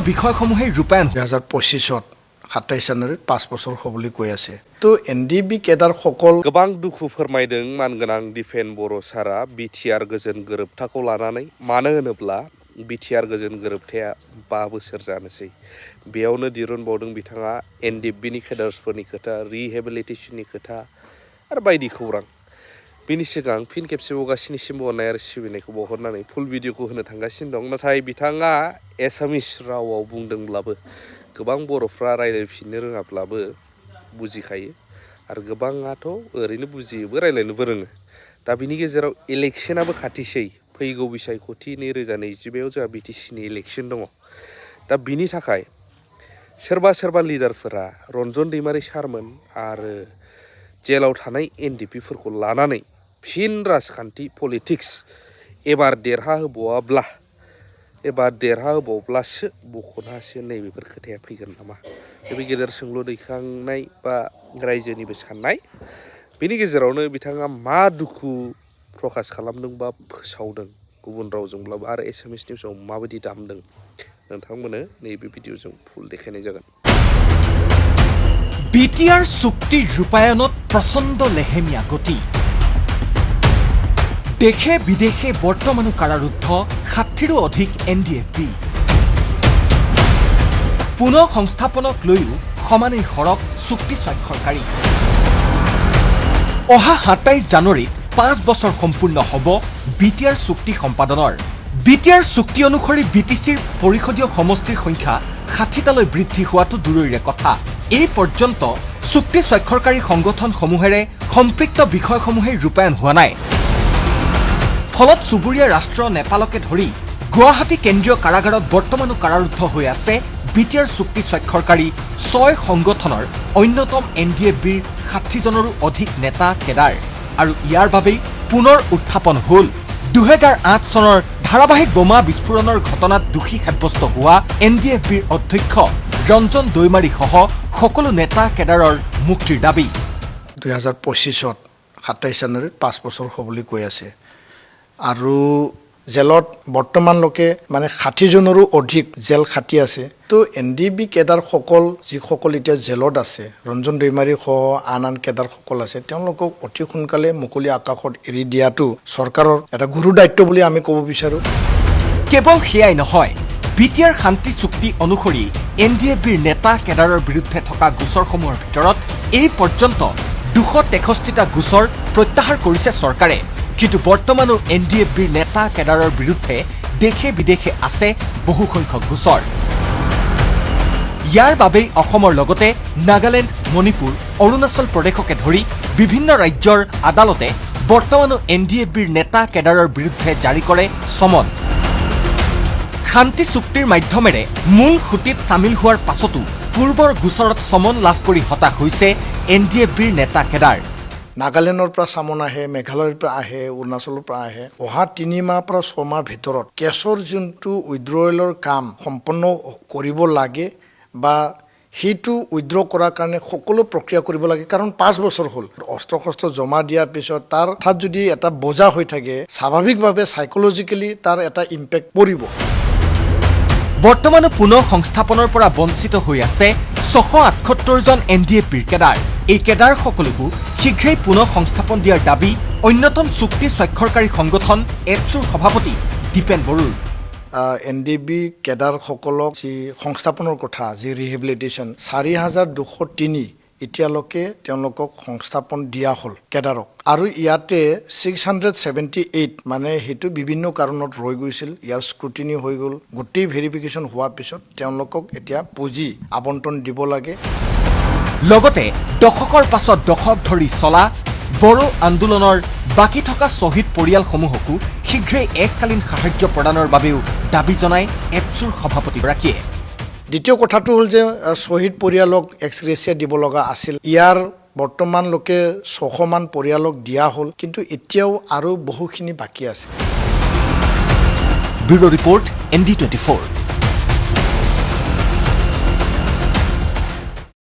বিষয়সমূহে ৰূপায়ণ 2025 27 জানুৱাৰীত 5 বছৰ হ'বলৈ কৈ আছে তো এনডিবি কেডাৰ সকল गोबां दुखु फोरमायदों मानगोनां दिपेन बर' सारा बिटिआर गोजोन गोरोबथाखौ लानानै मानो होनोब्ला बिटिआर गोजोन गोरोबथाया 5 बोसोर जानोसै बेयावनो दिरुनबावदों बिथाङा एनडिबिनि केडार्सफोरनि खोथा रिहेबिलिटेशननि खोथा आरो बायदि खौरां बिनि सिगां फिन खेबसेबाव गासिनिसिम अननाय आरो सिबिनायखौ बावहरनानै फुल भिडिअखौ होनो थांगासिनो दं नाथाय बिथाङा एसामिस रावाव बुंदोंब्लाबो गोबां बर'फ्रा रायज्लायफिननो रोङाब्लाबो बुजिखायो आरो गोबाङाथ' ओरैनो बुजियोबो रायज्लायनोबो रोङो दा बिनि गेजेराव इलेक्शनाबो खाथिसै फैगौ बिसायख'थि 2025 जोंहा बिटिसिनि इलेक्शन दङ दा बिनि थाखाय सोरबा लिडारफोरा रन्जन दैमारि सारमोन आरो जेलाव थानाय एनडिपिफोरखौ लानानै फिन राजखान्थि पलिटिक्स एबार देरहाहोबावब्लासो बख'नासो नैबेफोर खोथाया फैगोन नामा बे गेदेर सोंलु दैखांनाय बा रायजोनिबो साननाय बेनि गेजेरावनो बिथाङा मा दुखु प्रकाश खालामदों बा फोसावदों गुबुन रावजोंब्लाबो आरो एसामिस निउसाव माबायदि दामदों नोंथांमोननो नैबे भिडिअजों फुल देखायनाय जागोन বিটিআৰ চুক্তিৰ ৰূপায়ণত প্ৰচণ্ড লেহেমীয়া গতি দেশে বিদেশে বৰ্তমানো কাৰাৰুদ্ধ 60ৰো অধিক এনডিএফবি পুনৰ সংস্থাপনক লৈও সমানেই সৰব চুক্তি স্বাক্ষৰকাৰী অহা 27 জানুৱাৰীত 5 বছৰ সম্পূৰ্ণ হ'ব বিটিআৰ চুক্তি সম্পাদনৰ বিটিআৰ চুক্তি অনুসৰি বিটিচিৰ পৰিষদীয় সমষ্টিৰ সংখ্যা 60টালৈ বৃদ্ধি হোৱাটো দূৰৈৰে কথা এই পৰ্যন্ত চুক্তি স্বাক্ষৰকাৰী সংগঠনসমূহেৰে সম্পৃক্ত বিষয়সমূহে ৰূপায়ণ হোৱা নাই ফলত চুবুৰীয়া ৰাষ্ট্ৰ নেপালকে ধৰি গুৱাহাটী কেন্দ্ৰীয় কাৰাগাৰত বৰ্তমানো কাৰাৰুদ্ধ হৈ আছে বিটিআৰ চুক্তি স্বাক্ষৰকাৰী 6 সংগঠনৰ অন্যতম এনডিএফবিৰ 60জনৰো অধিক নেতা কেডাৰ আৰু ইয়াৰ বাবেই পুনৰ উত্থাপন হ'ল 2008 চনৰ ধাৰাবাহিক বোমা বিস্ফোৰণৰ ঘটনাত দোষী সাব্যস্ত হোৱা এনডিএফবিৰ অধ্যক্ষ ৰঞ্জন দৈমাৰী সহ সকলো নেতা কেডাৰৰ মুক্তিৰ দাবী 2025 27 জানুৱাৰীত 5 বছৰ হ'বলৈ কৈ আছে আৰু জেলত বৰ্তমানলৈকে মানে 60জনৰো অধিক জেল খাটি আছে তো এনডিবি কেডাৰ যিসকল এতিয়া জেলত আছে ৰঞ্জন দৈমাৰী সহ আন কেডাৰ আছে তেওঁলোকক অতি সোনকালে মুকলি আকাশত এৰি দিয়াটো চৰকাৰৰ এটা গুৰু দায়িত্ব বুলি আমি ক'ব বিচাৰোঁ কেৱল সেয়াই নহয় বিটিআৰ শান্তি চুক্তি অনুসৰি এনডিএফবিৰ নেতা কেডাৰৰ বিৰুদ্ধে থকা গোচৰসমূহৰ ভিতৰত এই পৰ্যন্ত 263টা গোচৰ প্ৰত্যাহাৰ কৰিছে চৰকাৰে কিন্তু বৰ্তমানো এনডিএফবিৰ নেতা কেডাৰৰ বিৰুদ্ধে দেশে বিদেশে আছে বহু সংখ্যক গোচৰ ইয়াৰ বাবেই অসমৰ লগতে নাগালেণ্ড মণিপুৰ অৰুণাচল প্ৰদেশকে ধৰি বিভিন্ন ৰাজ্যৰ আদালতে বৰ্তমানো এনডিএফবিৰ নেতা কেডাৰৰ বিৰুদ্ধে জাৰি কৰে সমন শান্তি চুক্তিৰ মাধ্যমেৰে মূল খুঁটিত চামিল হোৱাৰ পাছতো পূৰ্বৰ গোচৰত সমন লাভ কৰি হতাশ হৈছে এনডিএফবিৰ নেতা কেডাৰ নাগালেণ্ডৰ পৰা চামন আহে মেঘালয়ৰ পৰা আহে অৰুণাচলৰ পৰা আহে অহা 3 মাহ পৰা 6 মাহ ভিতৰত কেছৰ যোনটো উইথড্ৰৱেলৰ কাম সম্পন্ন কৰিব লাগে বা সেইটো উইথড্ৰ কৰাৰ কাৰণে সকলো প্ৰক্ৰিয়া কৰিব লাগে কাৰণ 5 বছৰ হ'ল অস্ত্ৰ জমা দিয়াৰ পিছত তাৰ ঠাত যদি এটা বোজা হৈ থাকে স্বাভাৱিকভাৱে সাইকোলজিকেলি তাৰ এটা ইম্পেক্ট পৰিব বৰ্তমানো পুনৰ সংস্থাপনৰ পৰা বঞ্চিত হৈ আছে 678 জন এনডিএফবিৰ কেডাৰ এই কেডাৰ সকলকো শীঘ্ৰেই পুনৰ সংস্থাপন দিয়াৰ দাবী অন্যতম চুক্তি স্বাক্ষৰকাৰী সংগঠন এপছুৰ সভাপতি দীপেন বৰুৰ এনডিবি কেডাৰ সকলক যি সংস্থাপনৰ কথা যি ৰিহেবিলিটেশ্যন 4203 এতিয়ালৈকে তেওঁলোকক সংস্থাপন দিয়া হ'ল কেডাৰক আৰু ইয়াতে 678 মানে হেতু বিভিন্ন কাৰণত ৰৈ গৈছিল ইয়াৰ স্ক্ৰুটিনি হৈ গ'ল গোটেই ভেৰিফিকেশ্যন হোৱাৰ পিছত তেওঁলোকক এতিয়া পুঁজি আবণ্টন দিব লাগে লগতে দশকৰ পাছত দশক ধৰি চলা বড়ো আন্দোলনৰ বাকি থকা শ্বহীদ পৰিয়ালসমূহকো শীঘ্ৰেই এককালীন সাহায্য প্ৰদানৰ বাবেও দাবী জনায় এপছুৰ সভাপতিগৰাকীয়ে দ্বিতীয় কথাটো হ'ল যে শ্বহীদ পৰিয়ালক এক্সগ্ৰেচিয়া দিব লগা আছিল ইয়াৰ বৰ্তমানলৈকে 600 মান পৰিয়ালক দিয়া হ'ল কিন্তু এতিয়াও আৰু বহুখিনি বাকী আছে ব্যুৰো ৰিপৰ্ট ND24